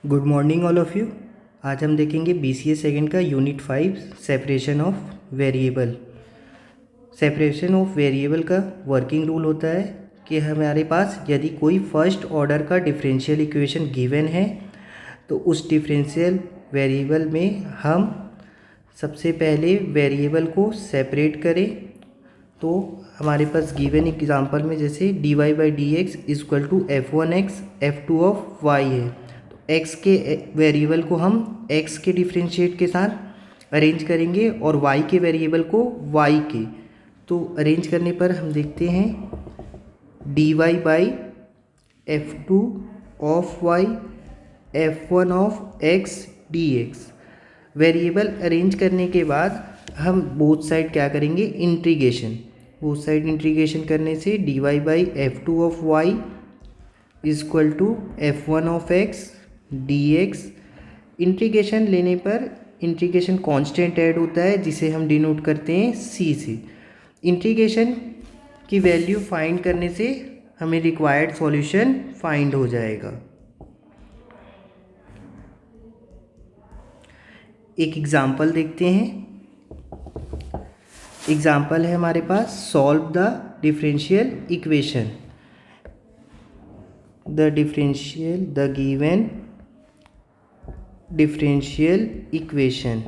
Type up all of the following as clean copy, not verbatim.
Good morning all of you. आज हम देखेंगे BCA सेकेंड का unit 5 separation of variable. Separation of variable का वर्किंग रूल होता है कि हमारे पास यदि कोई फर्स्ट ऑर्डर का डिफरेंशियल इक्वेशन गिवन है तो उस डिफरेंशियल वेरिएबल में हम सबसे पहले वेरिएबल को सेपरेट करें। तो हमारे पास गिवन एग्जांपल में जैसे dy/dx equal to f1x f2 of y है, तो x के वेरिएबल को हम x के डिफरेंशिएट के साथ अरेंज करेंगे और y के वेरिएबल को y के। तो अरेंज करने पर हम देखते हैं dy/f2 of y f1 of x dx। Variable arrange करने के बाद हम बोथ साइड क्या करेंगे, इंटीग्रेशन। बोथ साइड इंटीग्रेशन करने से dy/f2 of y equal to f1 of x dx। Integration लेने पर इंटीग्रेशन कांस्टेंट ऐड होता है जिसे हम डिनोट करते हैं c से। इंटीग्रेशन की वैल्यू फाइंड करने से हमें रिक्वायर्ड सॉल्यूशन फाइंड हो जाएगा। एक एग्जाम्पल देखते हैं। एग्जाम्पल है हमारे पास, solve the differential equation. The given differential equation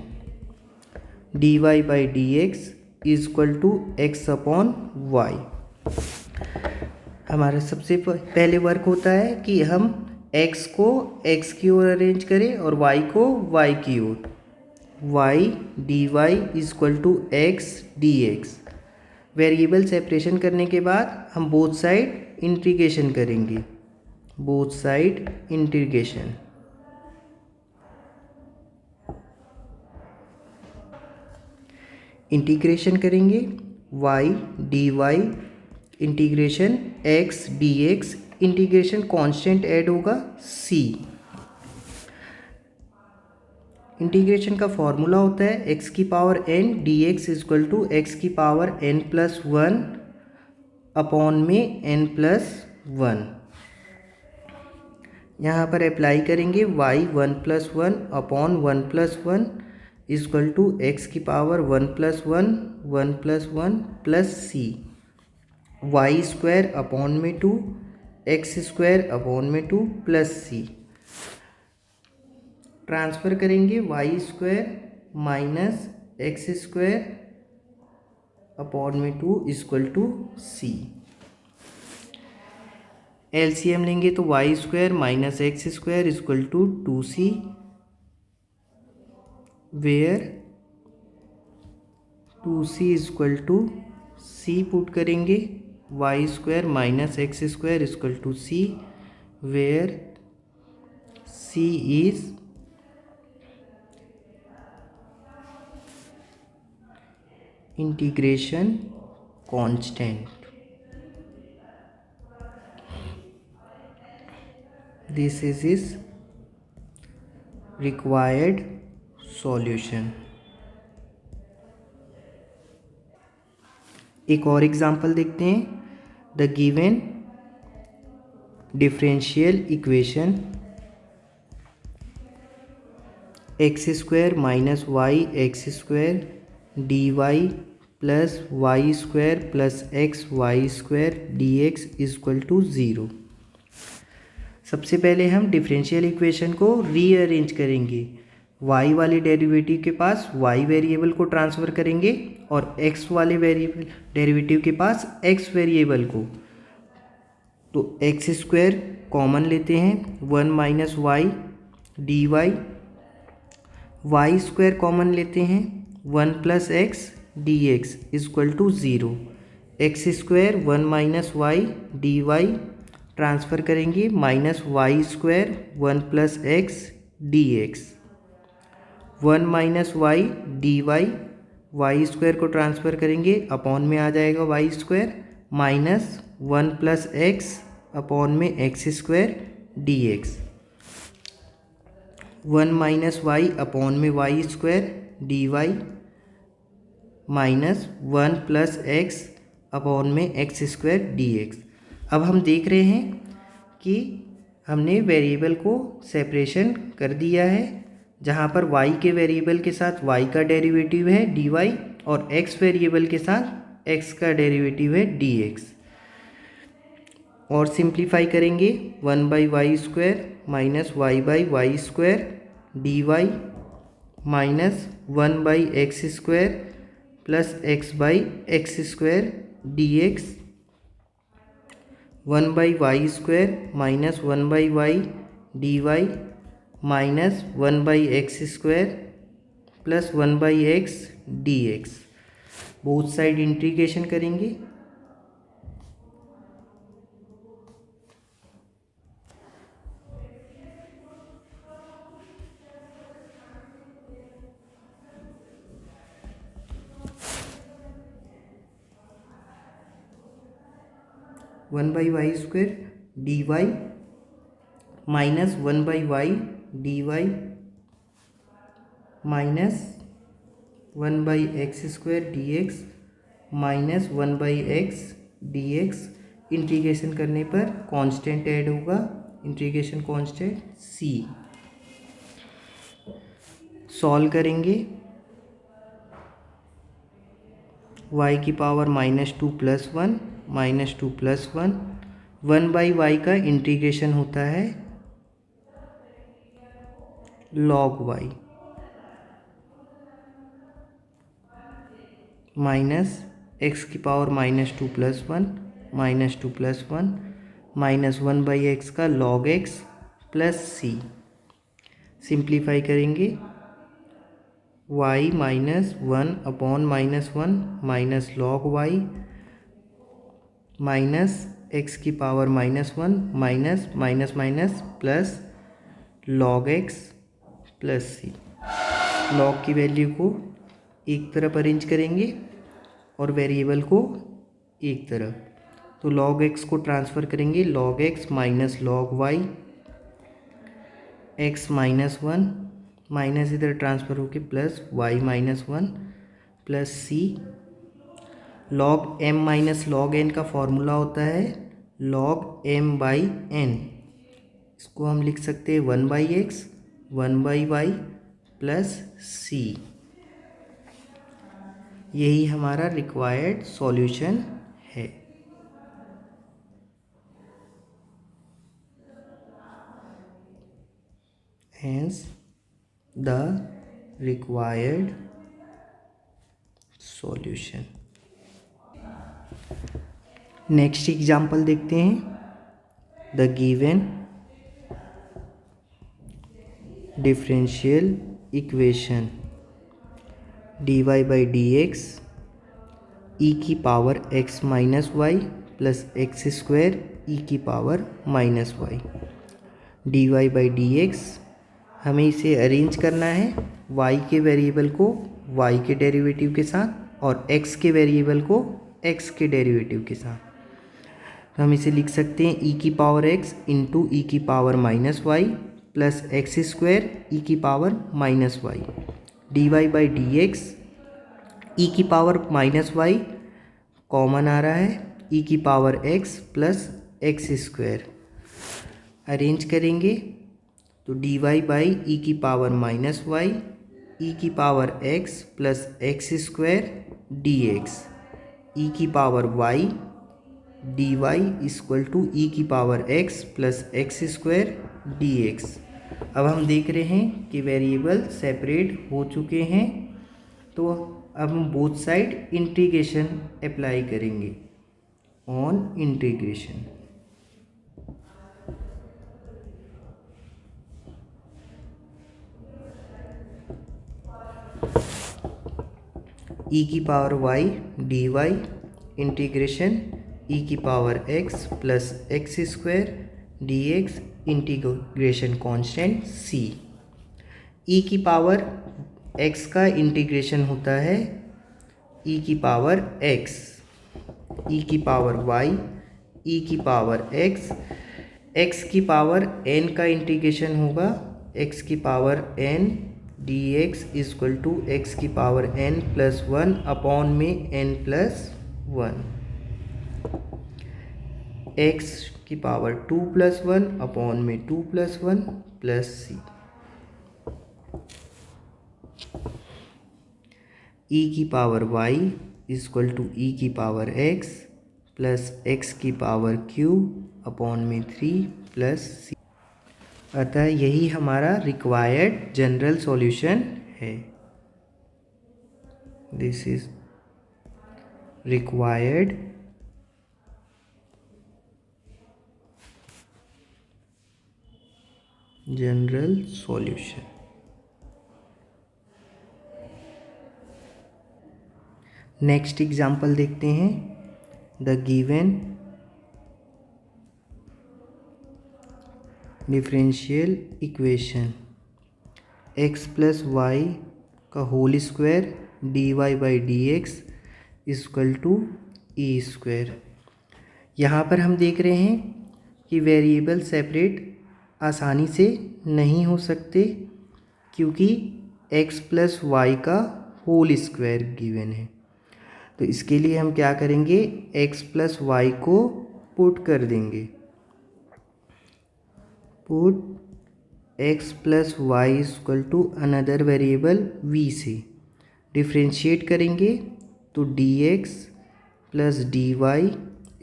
dy/dx equal to x upon y। हमारा सबसे पहले वर्क होता है कि हम x को x की ओर अरेंज करें और y को y की ओर। y dy equal to x dx। Variable separation करने के बाद हम बोथ साइड इंटीग्रेशन करेंगे। Both side integration. इंटीग्रेशन करेंगे y dy integration x dx। Integration constant add होगा c। इंटीग्रेशन का फॉर्मूला होता है x की power n dx equal to x की पावर n प्लस 1 अपॉन में n प्लस 1। यहाँ पर अप्लाई करेंगे y 1 plus 1 upon 1 plus 1 equal to x की power 1 plus 1 1 plus 1 plus c। y square upon में 2 x स्क्वायर अपॉन में 2 plus c। Transfer करेंगे y square minus x square upon में 2 equal to c। LCM लेंगे तो y square minus x square equal to 2c, where 2c equal to c put करेंगे y square minus x square equal to c, where c is integration constant. This is is required solution. एक और example देखते हैं। The given differential equation x square minus y x square dy plus y square plus x y square dx equal to 0। सबसे पहले हम differential equation को rearrange करेंगे। y वाले डेरिवेटिव के पास y वेरिएबल को ट्रांसफ़र करेंगे और x वाले डेरिवेटिव के पास x वेरिएबल को। तो एक्स स्क्वायर कॉमन लेते हैं, 1 minus y dy। Y square common लेते हैं, 1 plus x dx equal to 0। X square 1 minus y dy transfer करेंगे minus y square 1 plus x dx। 1 minus y dy y square को transfer करेंगे, upon में आ जाएगा y square minus 1 plus x upon में x square dx। 1 minus y upon में y square dy minus 1 plus x upon में x square dx। अब हम देख रहे हैं कि हमने वेरिएबल को सेपरेशन कर दिया है, जहाँ पर y के वेरिएबल के साथ y का डेरिवेटिव है dy और x वेरिएबल के साथ x का डेरिवेटिव है dx। और सिंप्लीफाई करेंगे 1/y² minus y/y² dy minus 1/x² plus x/x² dx 1/y² minus 1/y dy minus 1/x² plus 1/x dx। Both side integration करेंगे। One by y square d y minus 1/y dy minus 1/x² dx minus 1/x dx। Integration करने पर constant add होगा, integration constant c। Solve करेंगे y की power -2 + 1 -2 + 1 1/y का integration होता है log y minus x की पावर -2 + 1 -2 + 1 माइनस 1/x का log x plus c। Simplify करेंगे y -1/-1 minus log y minus x की power -1 minus minus minus plus log x plus c। log की value को एक तरफ अरेंज करेंगे और वेरिएबल को एक तरफ, तो log x को ट्रांसफ़र करेंगे log x minus log y x -1 minus इधर ट्रांसफ़र होके plus y -1 plus c। log m minus log n का फॉर्मूला होता है log m/n। इसको हम लिख सकते हैं 1/x 1/y प्लस c। यही हमारा रिक्वायर्ड सॉल्यूशन है। Hence the required solution। Next example देखते हैं। The given differential equation dy/dx e की power x minus y plus x² e की पावर -y dy/dx। हमें इसे अरेंज करना है y के वेरिएबल को y के डेरिवेटिव के साथ और x के वेरिएबल को x के डेरिवेटिव के साथ। तो हम इसे लिख सकते हैं e की पावर x इंटू e की power -y plus x² e की पावर -y dy/dx e की पावर -y कॉमन आ रहा है e की power x plus x²। Arrange करेंगे तो dy/e की पावर -y e की power x plus x² dx e की पावर y dy = e की power x plus x² dx। अब हम देख रहे हैं कि वेरिएबल सेपरेट हो चुके हैं, तो अब हम बोथ साइड इंटीग्रेशन अप्लाई करेंगे ऑन इंटीग्रेशन। e की power y dy integration e की power x plus x² dx integration constant c। e की पावर x का इंटीग्रेशन होता है e की पावर x, e की पावर y e की पावर x, x की पावर n का इंटीग्रेशन होगा x की पावर n dx = x की पावर n प्लस 1 अपॉन में n प्लस 1। x की पावर 2+1 अपॉन में 2+1 प्लस सी। ई की power y equal to e की पावर x प्लस x की पावर q अपॉन में 3 प्लस सी। अतः यही हमारा रिक्वायर्ड जनरल सॉल्यूशन है। This is required general solution. Next example देखते हैं। The given differential equation x plus y का whole square dy by d x equal to e square. यहाँ पर हम देख रहे हैं कि वेरिएबल सेपरेट आसानी से नहीं हो सकते क्योंकि x प्लस वाई का होल स्क्वायर गिवन है। तो इसके लिए हम क्या करेंगे, x प्लस वाई को पुट कर देंगे। Put x plus y equal to another variable v से डिफ्रेंशिएट करेंगे तो dx plus dy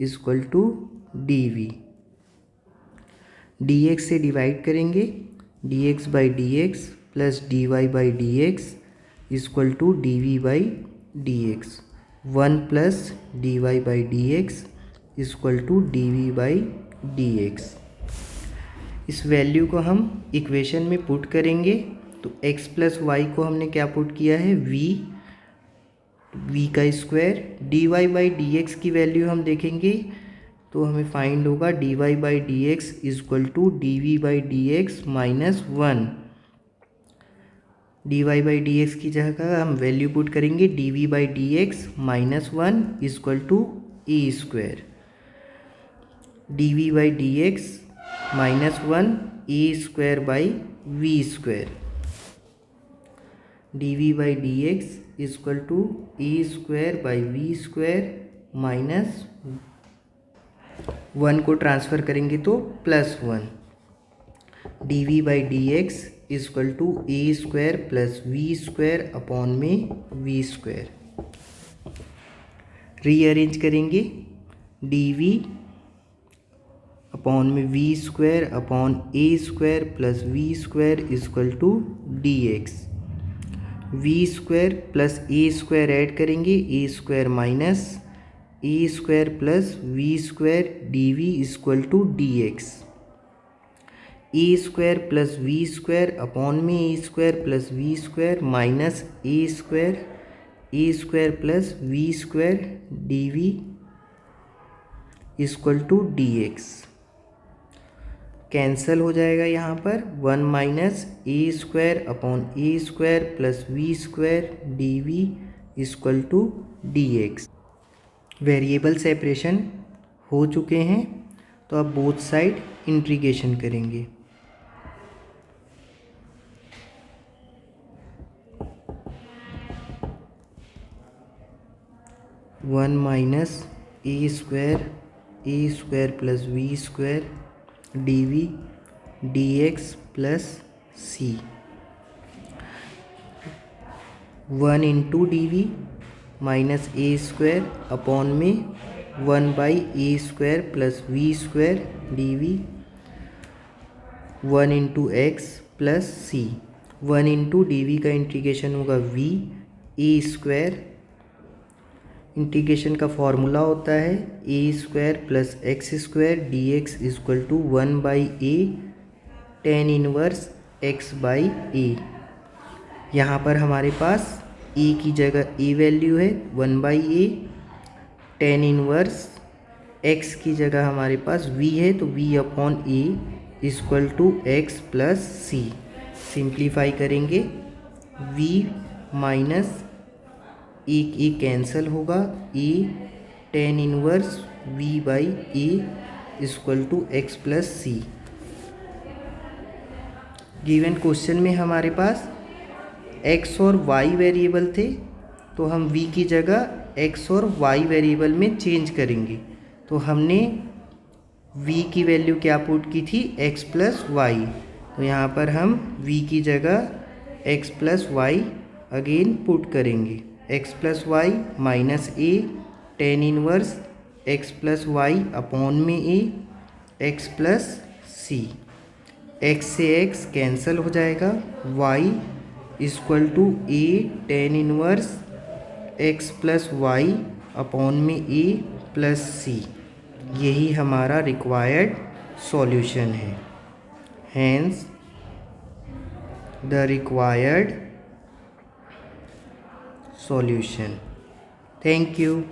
equal to dv। dx से डिवाइड करेंगे, dx by d x plus dy by d x equal to dv by d x. 1 plus dy by d x equal to dv by d x. इस value को हम equation में put करेंगे तो x plus y को हमने क्या put किया है, v का square. dy by d x की वैल्यू हम देखेंगे तो हमें फाइंड होगा dy by d x equal to dv by d x minus 1। dy by d x की जगह हम वैल्यू पुट करेंगे dv by d x minus 1 equal to e square. dv by d x minus 1 a square by v square. dv by d x equal to a square by v square minus 1 को transfer करेंगे तो plus 1। dv by d x equal to a square plus v square upon में v square. Rearrange करेंगे, dv upon में v square upon a square plus v square equal to d x. V square plus a square add करेंगे, a square minus a square plus v square d v equal to d x. A square plus v square upon में ए square plus v square minus a square plus v square d v equal to d x. Cancel हो जाएगा यहाँ पर 1 minus a square upon a square plus v square d v equal to d x. Variable separation हो चुके हैं तो अब both side integration करेंगे। One minus a square plus v square d v d x plus c. 1 into d v minus a square upon में 1 by a square plus v square d v. 1 into x plus c. 1 into d v का integration होगा v a square. Integration का formula होता है a square plus x square d x equal to 1 by a tan inverse x by a. यहाँ पर हमारे पास ए की जगह ए वैल्यू है 1 by a, tan inverse x की जगह हमारे पास वी है तो v upon a equal to x plus c. Simplify करेंगे वी माइनस ए कैंसल होगा, a tan inverse v by a equal to x plus c. Given question में हमारे पास x और y वेरिएबल थे तो हम v की जगह x और y वेरिएबल में चेंज करेंगे। तो हमने v की वैल्यू क्या पुट की थी, x प्लस वाई, तो यहाँ पर हम v की जगह x plus y again put करेंगे। x plus y minus a tan inverse x plus y upon में ए x प्लस सी, x से x कैंसल हो जाएगा, y equal to a tan inverse x plus y upon में a plus सी। यही हमारा रिक्वायर्ड सॉल्यूशन है, hence the required solution. Thank you.